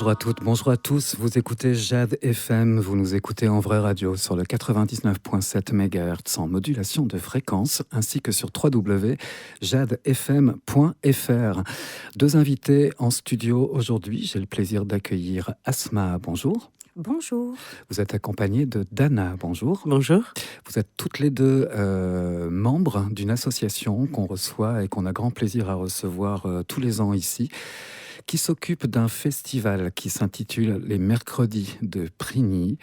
Bonjour à toutes, bonjour à tous. Vous écoutez Jade FM, vous nous écoutez en vraie radio sur le 99.7 MHz en modulation de fréquence ainsi que sur www.jadefm.fr. Deux invités en studio aujourd'hui. J'ai le plaisir d'accueillir Asma, bonjour. Bonjour. Vous êtes accompagnée de Dana, bonjour. Bonjour. Vous êtes toutes les deux membres d'une association qu'on reçoit et qu'on a grand plaisir à recevoir tous les ans ici, qui s'occupe d'un festival qui s'intitule les Mercredis de Prigny.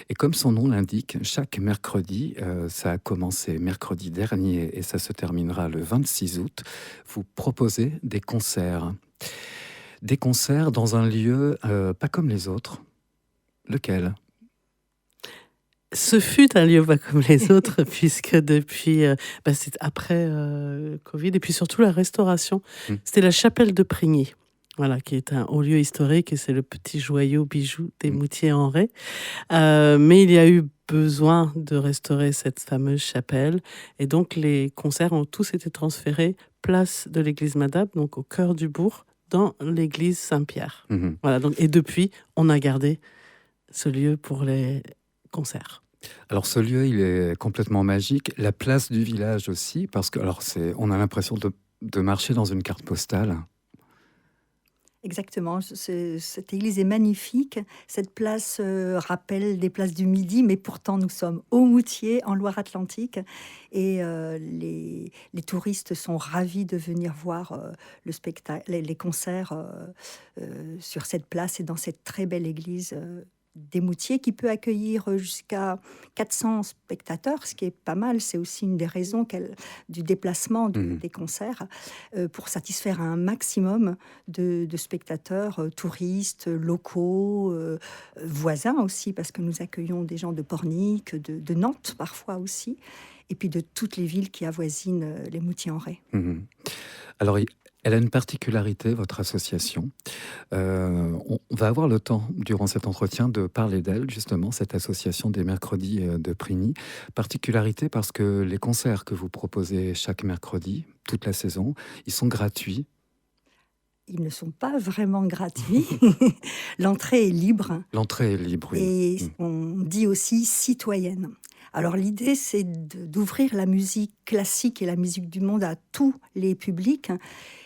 Et comme son nom l'indique, chaque mercredi, ça a commencé mercredi dernier et ça se terminera le 26 août, vous proposez des concerts. Des concerts dans un lieu pas comme les autres. Lequel ? Ce fut un lieu pas comme les autres, puisque depuis, c'est après Covid, et puis surtout la restauration. C'était la chapelle de Prigny, voilà, qui est un haut lieu historique, et c'est le petit joyau bijou des Moutiers-en-Ré. Mais il y a eu besoin de restaurer cette fameuse chapelle, et donc les concerts ont tous été transférés place de l'église Madame, donc au cœur du bourg, dans l'église Saint-Pierre. Voilà, donc, et depuis, on a gardé ce lieu pour les concerts. Alors ce lieu, il est complètement magique. La place du village aussi, parce que on a l'impression de marcher dans une carte postale. Exactement, cette église est magnifique. Cette place rappelle des places du Midi, mais pourtant nous sommes au Moutier, en Loire-Atlantique. Et les touristes sont ravis de venir voir le spectacle, les concerts sur cette place et dans cette très belle église des Moutiers, qui peut accueillir jusqu'à 400 spectateurs, ce qui est pas mal. C'est aussi une des raisons du déplacement des concerts, pour satisfaire un maximum de spectateurs, touristes, locaux, voisins aussi, parce que nous accueillons des gens de Pornic, de Nantes parfois aussi, et puis de toutes les villes qui avoisinent les Moutiers-en-Ré. Alors, elle a une particularité, votre association. On va avoir le temps, durant cet entretien, de parler d'elle, justement, cette association des Mercredis de Prigny. Particularité parce que les concerts que vous proposez chaque mercredi, toute la saison, ils sont gratuits. Ils ne sont pas vraiment gratuits. L'entrée est libre. L'entrée est libre, oui. Et on dit aussi citoyenne. Alors l'idée, c'est d'ouvrir la musique classique et la musique du monde à tous les publics.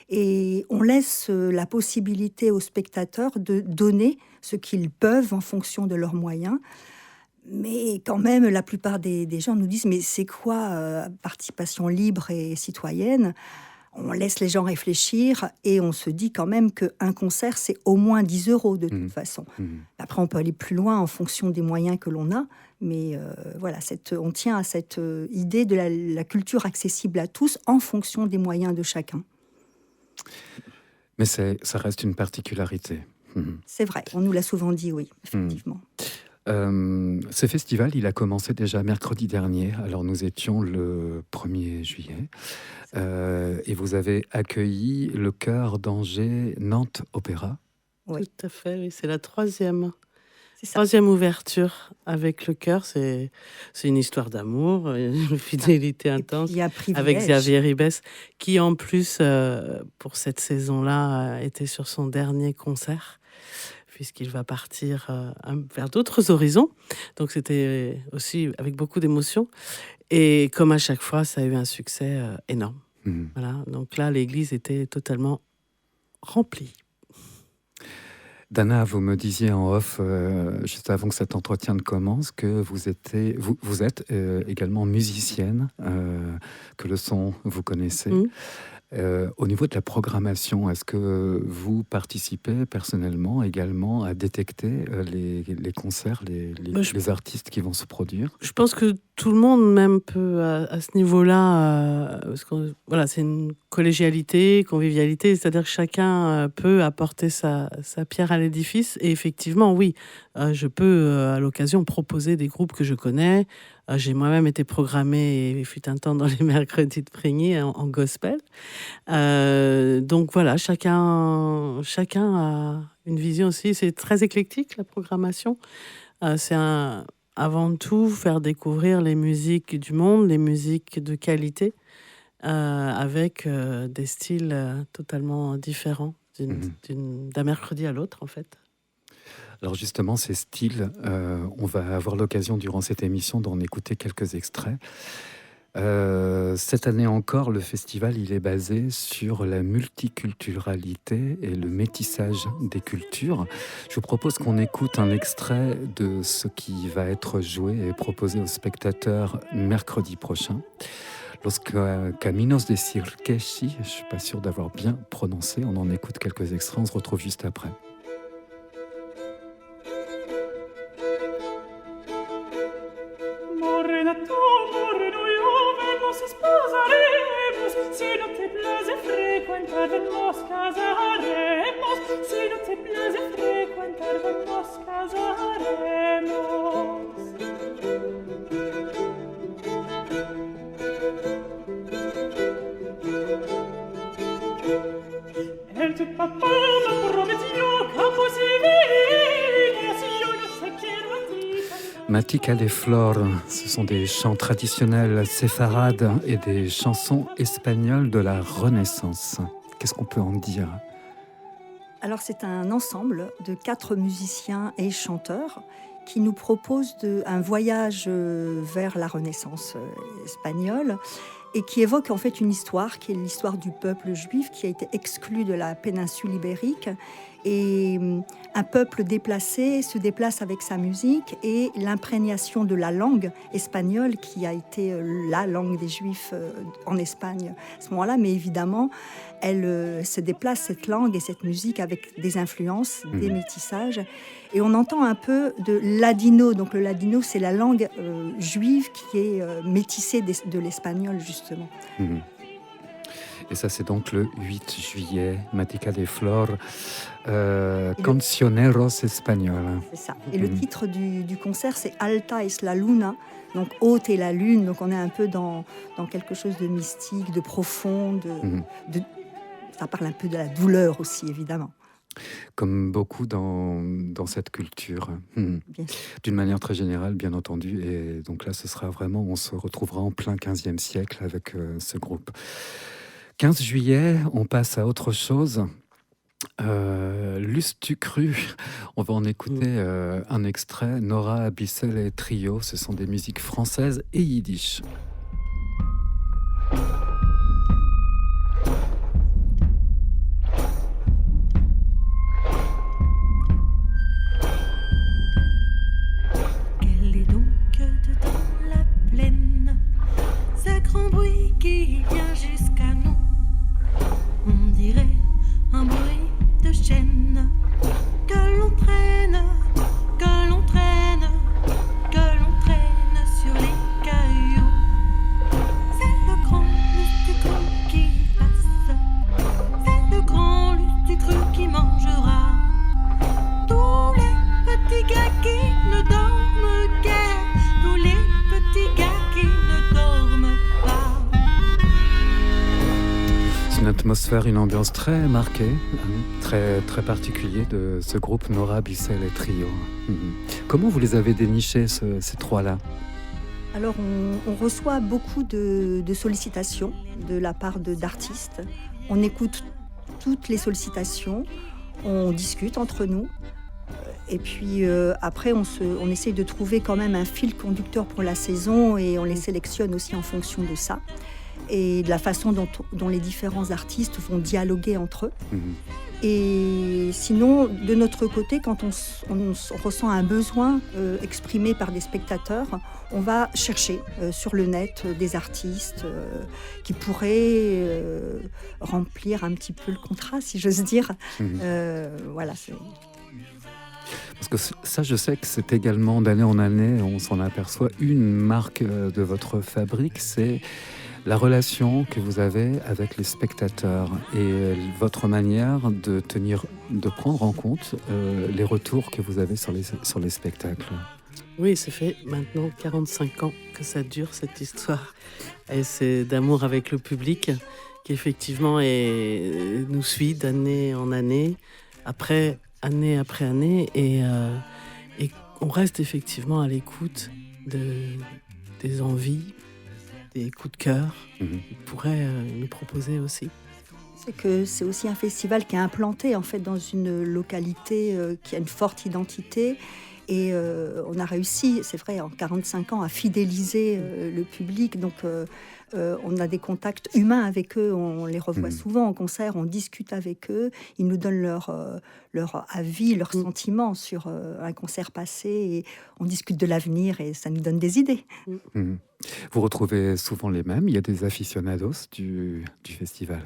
Et on laisse la possibilité aux spectateurs de donner ce qu'ils peuvent en fonction de leurs moyens. Mais quand même, la plupart des gens nous disent « Mais c'est quoi participation libre et citoyenne ?» On laisse les gens réfléchir et on se dit quand même qu'un concert, c'est au moins 10 € de toute façon. Après, on peut aller plus loin en fonction des moyens que l'on a. Mais voilà, on tient à cette idée de la culture accessible à tous en fonction des moyens de chacun. Mais ça reste une particularité. C'est vrai, on nous l'a souvent dit, oui, effectivement. Ce festival, il a commencé déjà mercredi dernier. Alors nous étions le 1er juillet. Et vous avez accueilli le chœur d'Angers Nantes Opéra. Oui. Tout à fait, oui, c'est la troisième Troisième ouverture avec le chœur. C'est une histoire d'amour, une fidélité intense avec Xavier Ribes, qui en plus, pour cette saison-là, était sur son dernier concert, puisqu'il va partir vers d'autres horizons. Donc c'était aussi avec beaucoup d'émotion. Et comme à chaque fois, ça a eu un succès énorme. Voilà. Donc là, l'église était totalement remplie. Dana, vous me disiez en off, juste avant que cet entretien ne commence, que vous êtes également musicienne, que le son, vous connaissez. Au niveau de la programmation, est-ce que vous participez personnellement également à détecter les concerts, les artistes qui vont se produire ? Je pense que tout le monde même peut à ce niveau-là, parce que voilà, c'est une collégialité, convivialité, c'est-à-dire que chacun peut apporter sa pierre à l'édifice. Et effectivement, oui, je peux à l'occasion proposer des groupes que je connais. J'ai moi-même été programmée, et il fut un temps, dans les mercredis de Prigny en gospel. Donc voilà, chacun a une vision aussi. C'est très éclectique, la programmation. C'est avant tout faire découvrir les musiques du monde, les musiques de qualité, avec des styles totalement différents d'un mercredi à l'autre, en fait. Alors justement, ces styles, on va avoir l'occasion durant cette émission d'en écouter quelques extraits. Cette année encore, le festival il est basé sur la multiculturalité et le métissage des cultures. Je vous propose qu'on écoute un extrait de ce qui va être joué et proposé aux spectateurs mercredi prochain. Lorsque Caminos de Cirqueshi, je ne suis pas sûr d'avoir bien prononcé, on en écoute quelques extraits, on se retrouve juste après. Matica de Flor, ce sont des chants traditionnels séfarades et des chansons espagnoles de la Renaissance. Qu'est-ce qu'on peut en dire ? Alors c'est un ensemble de 4 musiciens et chanteurs qui nous proposent un voyage vers la Renaissance espagnole et qui évoque en fait une histoire qui est l'histoire du peuple juif qui a été exclu de la péninsule ibérique. Et un peuple déplacé se déplace avec sa musique et l'imprégnation de la langue espagnole qui a été la langue des Juifs en Espagne à ce moment-là. Mais évidemment, elle se déplace, cette langue et cette musique, avec des influences, des métissages. Et on entend un peu de ladino. Donc le ladino, c'est la langue juive qui est métissée de l'espagnol, justement. Et ça, c'est donc le 8 juillet, Matica de Flor, Cancioneros Espagnols. C'est ça. Et le titre du concert, c'est Alta es la luna, donc haute est la lune. Donc on est un peu dans quelque chose de mystique, de profond. Ça parle un peu de la douleur aussi, évidemment. Comme beaucoup dans cette culture, d'une manière très générale, bien entendu. Et donc là, ce sera vraiment, on se retrouvera en plein 15e siècle avec ce groupe. 15 juillet, on passe à autre chose. L'Us-tu cru ? On va en écouter un extrait. Nora Abyssel et Trio, ce sont des musiques françaises et yiddish. Quel est donc dedans la plaine, ce grand bruit qui vient jusqu'à nous? On dirait un bruit de chaîne que l'on traîne, que l'on traîne, que l'on traîne sur les cailloux. C'est le grand lustre qui passe, c'est le grand lustre qui mangera tous les petits gars qui ne dorment guère, tous les petits gars qui ne dorment pas. C'est une atmosphère, une ambiance très marquée, très, très particulière de ce groupe Nora Abyssel et Trio. Comment vous les avez dénichés, ces trois-là ? Alors, on reçoit beaucoup de sollicitations de la part d'artistes. On écoute toutes les sollicitations, on discute entre nous. Et puis après, on essaye de trouver quand même un fil conducteur pour la saison et on les sélectionne aussi en fonction de ça et de la façon dont les différents artistes vont dialoguer entre eux. Et sinon, de notre côté, quand on ressent un besoin exprimé par des spectateurs, on va chercher sur le net des artistes qui pourraient remplir un petit peu le contrat, si j'ose dire. Voilà, c'est... Parce que ça, je sais que c'est également d'année en année, on s'en aperçoit, une marque de votre fabrique, c'est la relation que vous avez avec les spectateurs et votre manière de prendre en compte les retours que vous avez sur les spectacles. Oui, ça fait maintenant 45 ans que ça dure, cette histoire. Et c'est d'amour avec le public qui, effectivement, nous suit d'année en année, année après année. Et on reste effectivement à l'écoute des envies, des coups de cœur qu'ils pourraient nous proposer aussi. C'est que c'est aussi un festival qui est implanté en fait dans une localité qui a une forte identité. Et on a réussi, c'est vrai, en 45 ans, à fidéliser le public. Donc, on a des contacts humains avec eux. On les revoit souvent en concert, on discute avec eux. Ils nous donnent leur avis, leurs sentiments sur un concert passé. Et on discute de l'avenir et ça nous donne des idées. Vous retrouvez souvent les mêmes? Il y a des aficionados du festival?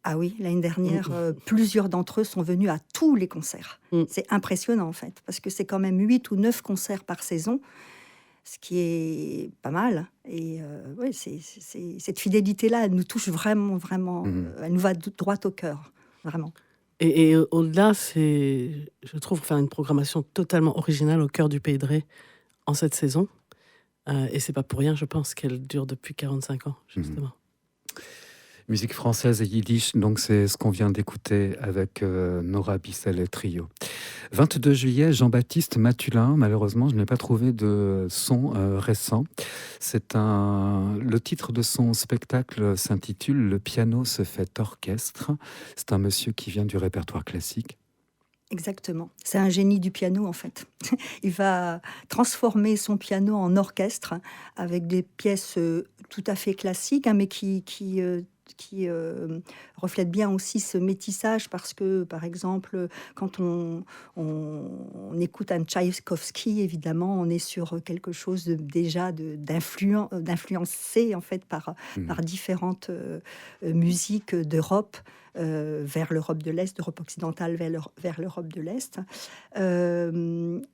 Ah oui, l'année dernière, plusieurs d'entre eux sont venus à tous les concerts. C'est impressionnant en fait, parce que c'est quand même 8 ou 9 concerts par saison, ce qui est pas mal. Et oui, cette fidélité-là, elle nous touche vraiment, vraiment. Elle nous va droit au cœur, vraiment. Et au-delà, je trouve, une programmation totalement originale au cœur du Pays de Ré en cette saison. Et c'est pas pour rien, je pense, qu'elle dure depuis 45 ans, justement. Musique française et yiddish, donc c'est ce qu'on vient d'écouter avec Nora Bissell et Trio. 22 juillet, Jean-Baptiste Matulin. Malheureusement, je n'ai pas trouvé de son récent. Le titre de son spectacle s'intitule « Le piano se fait orchestre ». C'est un monsieur qui vient du répertoire classique. Exactement. C'est un génie du piano, en fait. Il va transformer son piano en orchestre avec des pièces tout à fait classiques, hein, mais qui reflète bien aussi ce métissage parce que, par exemple, quand on écoute un Tchaïkovski, évidemment, on est sur quelque chose d'influencé en fait par différentes musiques d'Europe. Vers l'Europe de l'Est, d'Europe occidentale vers l'Europe de l'Est.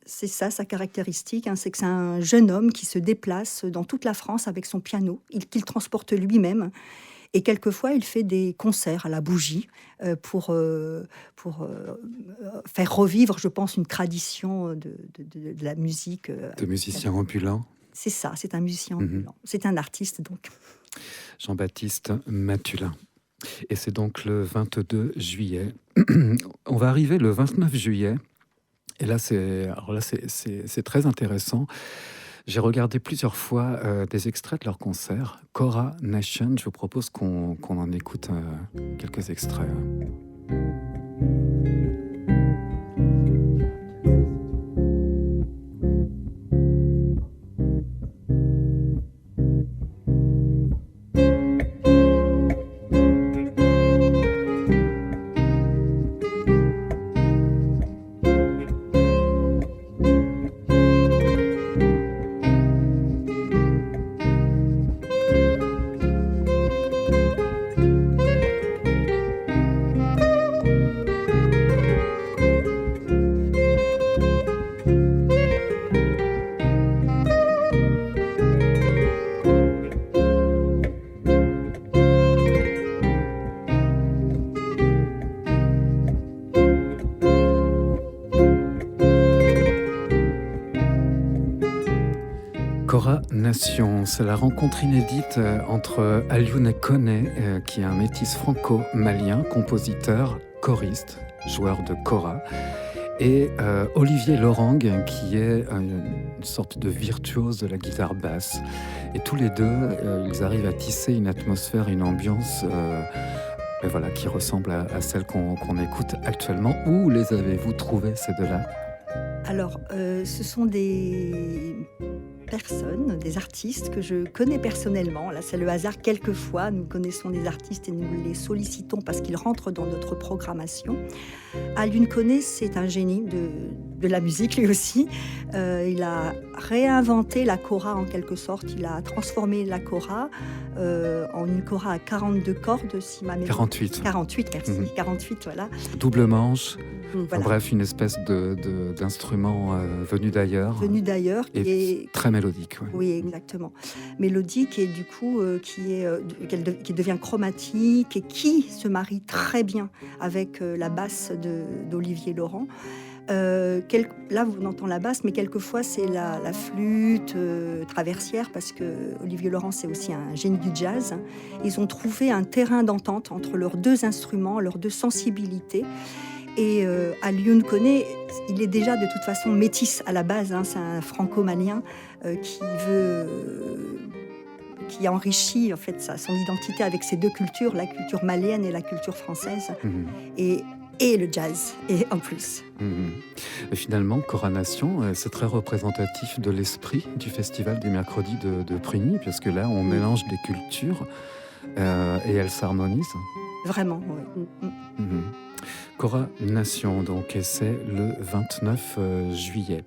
C'est ça, sa caractéristique, hein, c'est que c'est un jeune homme qui se déplace dans toute la France avec son piano, qu'il transporte lui-même. Et quelquefois, il fait des concerts à la bougie pour faire revivre, je pense, une tradition de la musique. De musiciens ambulants. C'est ça, c'est un musicien ambulant. C'est un artiste, donc. Jean-Baptiste Matulin. Et c'est donc le 22 juillet. On va arriver le 29 juillet. Et là, c'est très intéressant. J'ai regardé plusieurs fois des extraits de leur concert. Cora Nation, je vous propose qu'on en écoute quelques extraits. Cora Nation, c'est la rencontre inédite entre Alioune Koné, qui est un métis franco-malien, compositeur, choriste, joueur de kora, et Olivier Lorang, qui est une sorte de virtuose de la guitare basse. Et tous les deux, ils arrivent à tisser une atmosphère, une ambiance voilà, qui ressemble à celle qu'on écoute actuellement. Où les avez-vous trouvés, ces deux-là ? Alors, ce sont des personnes, des artistes que je connais personnellement. Là, c'est le hasard. Quelquefois, nous connaissons des artistes et nous les sollicitons parce qu'ils rentrent dans notre programmation. Alioune Koné, c'est un génie de la musique, lui aussi. Il a réinventé la kora en quelque sorte. Il a transformé la kora en une kora à 42 cordes, si ma mémoire... 48. 48, merci. 48, voilà. Double manche. Voilà. Bref, une espèce d'instrument venu d'ailleurs. Venu d'ailleurs. Et très mélodique. Ouais. Oui, exactement. Mélodique et du coup qui devient chromatique et qui se marie très bien avec la basse d'Olivier Lorang. Là, on entend la basse, mais quelquefois, c'est la flûte traversière, parce que Olivier Lorang, c'est aussi un génie du jazz. Ils ont trouvé un terrain d'entente entre leurs deux instruments, leurs deux sensibilités. Et Alioune Koné, il est déjà de toute façon métis à la base, hein, c'est un franco-malien qui qui enrichit en fait son identité avec ces deux cultures, la culture malienne et la culture française, et le jazz, et en plus. Et finalement, Coronation, c'est très représentatif de l'esprit du Festival des Mercredis de Prigny, puisque là, on mélange des cultures et elles s'harmonisent. Vraiment, oui. Coronation, donc, et c'est le 29 juillet.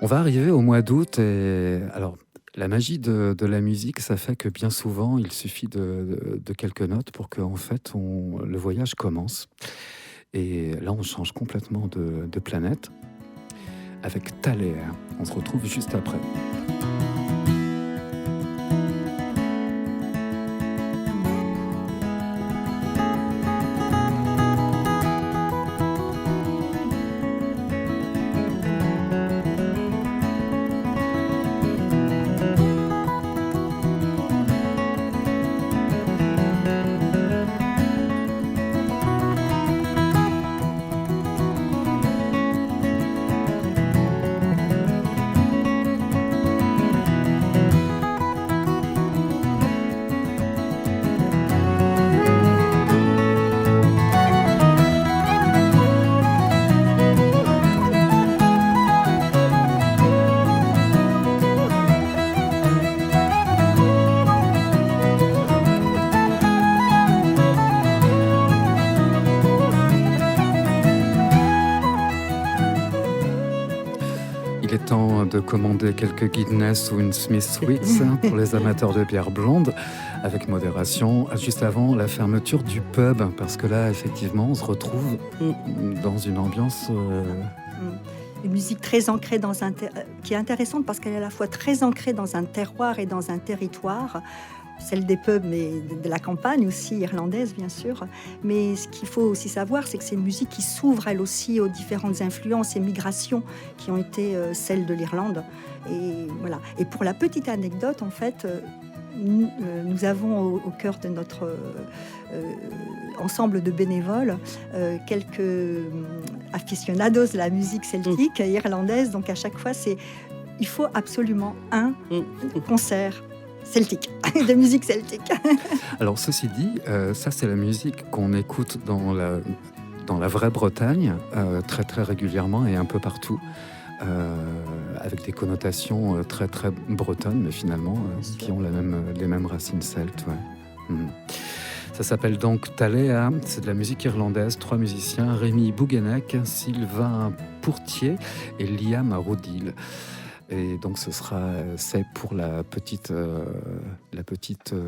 On va arriver au mois d'août, et alors, la magie de la musique, ça fait que bien souvent, il suffit de quelques notes pour que, en fait, le voyage commence. Et là, on change complètement de planète avec Thaler. On se retrouve juste après. Il est temps de commander quelques Guinness ou une Smithwick's pour les amateurs de bière blonde, avec modération, juste avant la fermeture du pub, parce que là, effectivement, on se retrouve dans une ambiance... Une musique très ancrée qui est intéressante parce qu'elle est à la fois très ancrée dans un terroir et dans un territoire, celle des pubs, mais de la campagne aussi, irlandaise bien sûr. Mais ce qu'il faut aussi savoir, c'est que c'est une musique qui s'ouvre elle aussi aux différentes influences et migrations qui ont été celles de l'Irlande. Et voilà. Et pour la petite anecdote, en fait, nous avons au cœur de notre ensemble de bénévoles quelques aficionados de la musique celtique irlandaise. Donc à chaque fois, il faut absolument un concert celtique, de musique celtique. Alors ceci dit, ça c'est la musique qu'on écoute dans la vraie Bretagne très très régulièrement et un peu partout, avec des connotations très très bretonnes, mais finalement qui ont les mêmes racines celtes. Ouais. Ça s'appelle donc Thaler, c'est de la musique irlandaise, 3 musiciens, Rémi Bouguenec, Sylvain Pourtier et Liam Rodil. Et donc c'est pour la petite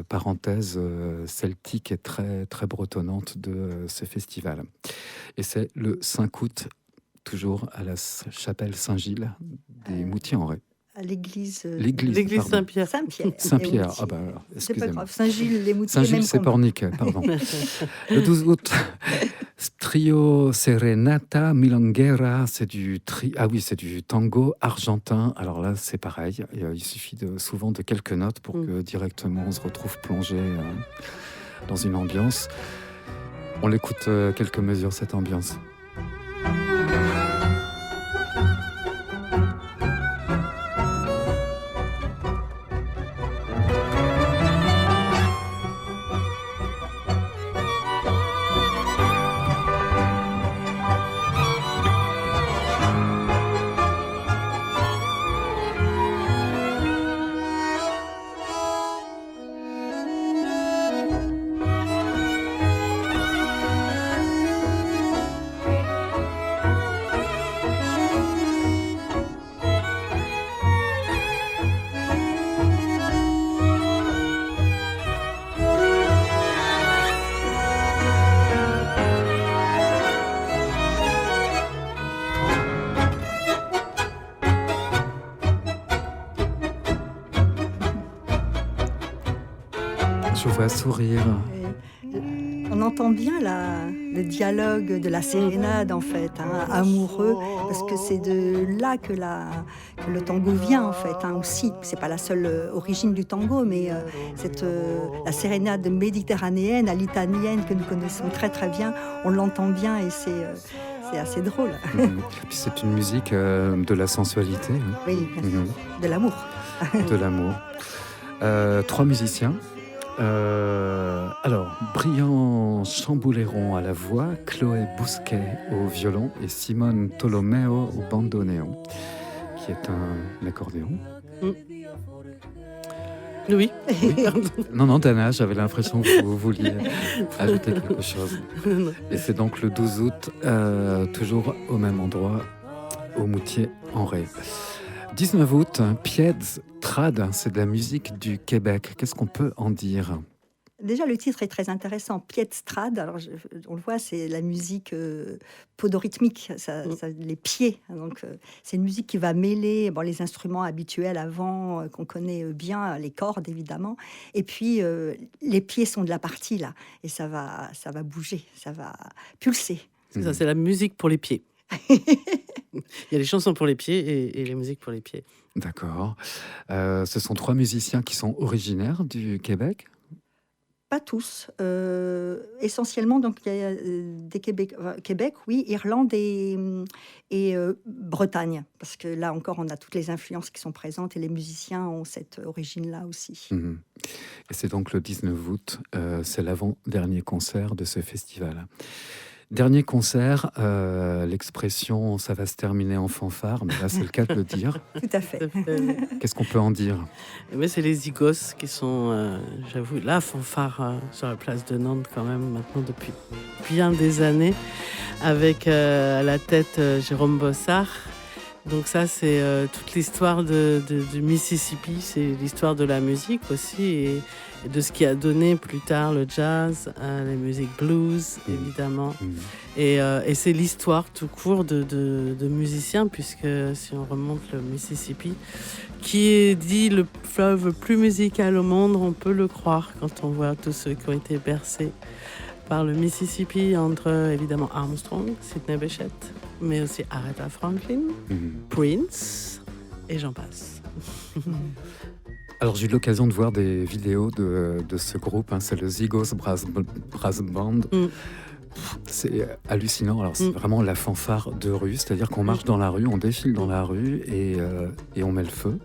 parenthèse celtique et très, très bretonnante de ce festival. Et c'est le 5 août, toujours à la chapelle Saint-Gilles des Moutiers-en-Ré. À l'église Saint-Pierre. Saint-Pierre, ah bah, c'est pas excusez-moi. grave, Saint-Gilles, les Moutiers, Saint-Gilles, même c'est combat. Pornic, pardon. Le 12 août, Trio Serenata Milonguera, c'est du tango argentin. Alors là, c'est pareil, il suffit souvent de quelques notes pour que directement on se retrouve plongé dans une ambiance. On l'écoute quelques mesures, cette ambiance. Je vois sourire. On entend bien le dialogue de la sérénade, en fait, amoureux, parce que c'est de là que le tango vient, en fait, aussi. C'est pas la seule origine du tango, mais la sérénade méditerranéenne, à l'italienne, que nous connaissons très très bien, on l'entend bien et c'est assez drôle. Puis c'est une musique de la sensualité. Oui, de l'amour. De l'amour. Trois musiciens. Alors, Brian Chambouléron à la voix, Chloé Bousquet au violon et Simone Tolomeo au bandoneon, qui est un accordéon. Oui. Non, Dana, j'avais l'impression que vous vouliez ajouter quelque chose. Et c'est donc le 12 août, toujours au même endroit, au Moutier en Ré. 19 août, Pieds Trad, c'est de la musique du Québec. Qu'est-ce qu'on peut en dire ? Déjà, le titre est très intéressant. Piedstrad, alors on le voit, c'est la musique podorhythmique, les pieds. Donc, c'est une musique qui va mêler les instruments habituels avant, qu'on connaît bien, les cordes évidemment. Et puis, les pieds sont de la partie là. Et ça va bouger, ça va pulser. C'est ça, c'est la musique pour les pieds. Il y a les chansons pour les pieds et les musiques pour les pieds. D'accord. Ce sont trois musiciens qui sont originaires du Québec ? Pas tous. Essentiellement, donc, il y a des Québec, oui, Irlande et Bretagne. Parce que là encore, on a toutes les influences qui sont présentes et les musiciens ont cette origine-là aussi. Mmh. Et c'est donc le 19 août, c'est l'avant-dernier concert de ce festival. Dernier concert, l'expression « ça va se terminer en fanfare », mais là c'est le cas de le dire. Tout à fait. Qu'est-ce qu'on peut en dire ? Mais c'est les Zygos qui sont, j'avoue, la fanfare sur la place de Nantes quand même maintenant depuis bien des années, avec à la tête Jérôme Bossard. Donc ça, c'est toute l'histoire du Mississippi, c'est l'histoire de la musique aussi et de ce qui a donné plus tard le jazz, les musiques blues, évidemment. Et c'est l'histoire tout court de musiciens, puisque si on remonte le Mississippi, qui est dit le fleuve le plus musical au monde, on peut le croire quand on voit tous ceux qui ont été bercés par le Mississippi, entre évidemment Armstrong, Sidney Bechet, mais aussi Aretha Franklin, Prince, et j'en passe. Alors j'ai eu l'occasion de voir des vidéos de ce groupe, c'est le Zygos Brass Band. C'est hallucinant. Alors c'est vraiment la fanfare de rue, c'est-à-dire qu'on marche dans la rue, on défile dans la rue et on met le feu.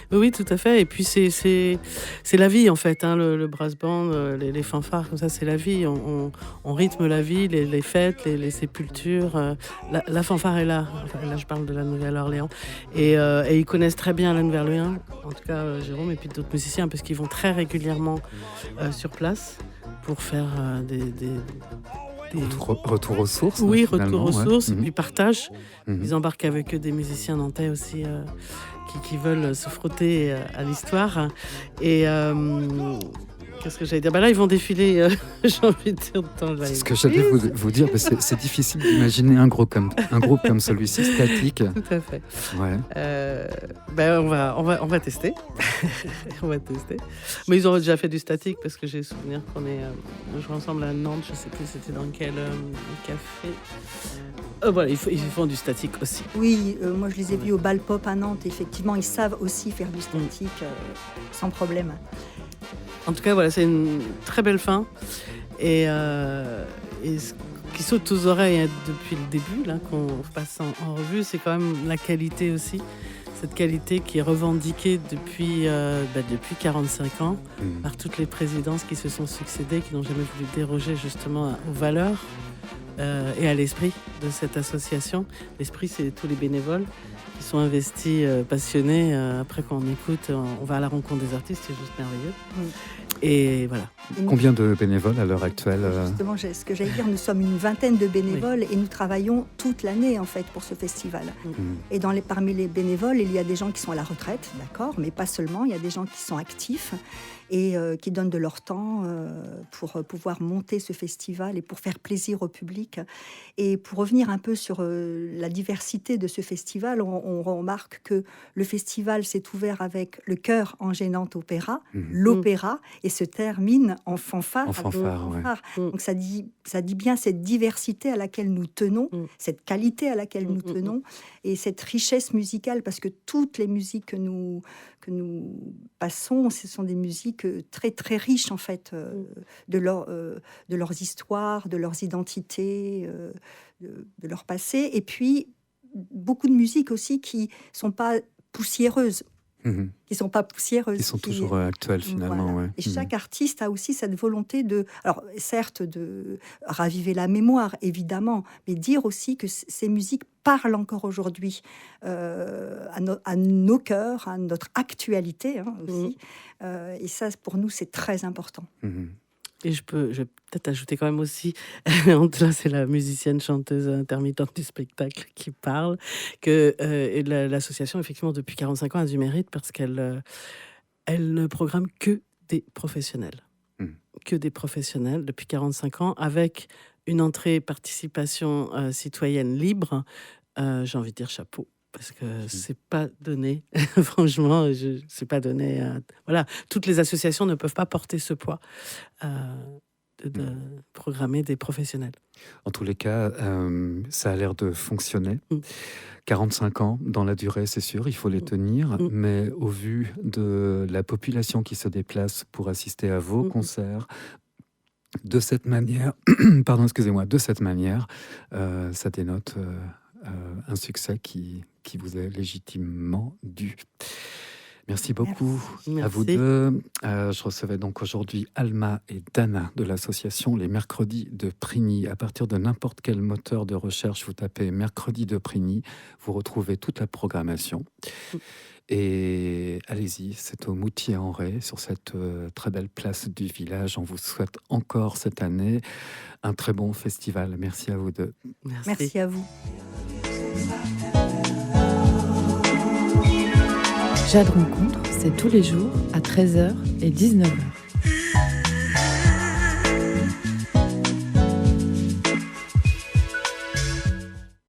Oui, tout à fait. Et puis c'est la vie en fait, le brass band, les fanfares comme ça, c'est la vie. On rythme la vie, les fêtes, les sépultures. La fanfare est là. Enfin, là, je parle de la Nouvelle-Orléans. Et ils connaissent très bien la Nouvelle-Orléans. En tout cas, Jérôme et puis d'autres musiciens, parce qu'ils vont très régulièrement sur place pour faire des Retour aux sources. Oui, retour aux sources, et ouais. puis partage. Ils embarquent avec eux des musiciens nantais aussi qui veulent se frotter à l'histoire. Et qu'est-ce que j'allais dire ? Là, ils vont défiler, j'ai envie de dire, dans le live. C'est ce que j'allais vous dire, mais c'est difficile d'imaginer un groupe comme celui-ci, statique. Tout à fait. Ouais. On va tester. On va tester. Mais ils ont déjà fait du statique, parce que j'ai souvenir qu'on est joué ensemble à Nantes, je ne sais plus c'était dans quel café. Voilà, ils font du statique aussi. Oui, moi je les ai vus au Bal Pop à Nantes. Effectivement, ils savent aussi faire du statique sans problème. En tout cas, voilà, c'est une très belle fin. Et ce qui saute aux oreilles depuis le début, là, qu'on passe en revue, c'est quand même la qualité aussi. Cette qualité qui est revendiquée depuis 45 ans par toutes les présidences qui se sont succédées, qui n'ont jamais voulu déroger justement aux valeurs et à l'esprit de cette association. L'esprit, c'est tous les bénévoles qui sont investis, passionnés. Après, quand on écoute, on va à la rencontre des artistes, c'est juste merveilleux. Et voilà. Combien de bénévoles à l'heure actuelle Justement, ce que j'allais dire, nous sommes une vingtaine de bénévoles et nous travaillons toute l'année en fait pour ce festival. Et parmi les bénévoles, il y a des gens qui sont à la retraite, d'accord, mais pas seulement. Il y a des gens qui sont actifs et qui donnent de leur temps pour pouvoir monter ce festival et pour faire plaisir au public. Et pour revenir un peu sur la diversité de ce festival, on remarque que le festival s'est ouvert avec le chœur Angénante Opéra, l'opéra, et se termine en fanfare. Donc ça dit bien cette diversité à laquelle nous tenons, cette qualité à laquelle nous tenons, et cette richesse musicale, parce que toutes les musiques que nous passons, ce sont des musiques très très riches en fait de leurs histoires, de leurs identités, de leur passé, et puis beaucoup de musiques aussi qui sont pas poussiéreuses. qui sont pas poussiéreuses. Qui sont toujours actuelles finalement. Voilà. Ouais. Et chaque artiste a aussi cette volonté alors certes, de raviver la mémoire, évidemment, mais dire aussi que ces musiques parlent encore aujourd'hui à nos cœurs, à notre actualité aussi. Et ça, pour nous, c'est très important. Et je vais peut-être ajouter quand même aussi, là c'est la musicienne chanteuse intermittente du spectacle qui parle, que l'association effectivement depuis 45 ans a du mérite parce qu'elle ne programme que des professionnels. Que des professionnels depuis 45 ans avec une entrée participation citoyenne libre. J'ai envie de dire chapeau. Parce que c'est pas donné, franchement, c'est pas donné. Voilà, toutes les associations ne peuvent pas porter ce poids de programmer des professionnels. En tous les cas, ça a l'air de fonctionner. 45 ans dans la durée, c'est sûr, il faut les tenir, mais au vu de la population qui se déplace pour assister à vos concerts, de cette manière, ça dénote un succès qui vous est légitimement dû. Merci beaucoup à vous deux. Je recevais donc aujourd'hui Alma et Dana de l'association Les Mercredis de Prigny. À partir de n'importe quel moteur de recherche, vous tapez Mercredis de Prigny, vous retrouvez toute la programmation. Et allez-y, c'est au Moutier-en-Ré, sur cette très belle place du village. On vous souhaite encore cette année un très bon festival. Merci à vous deux. Merci à vous. Jade Rencontre, c'est tous les jours à 13h et 19h.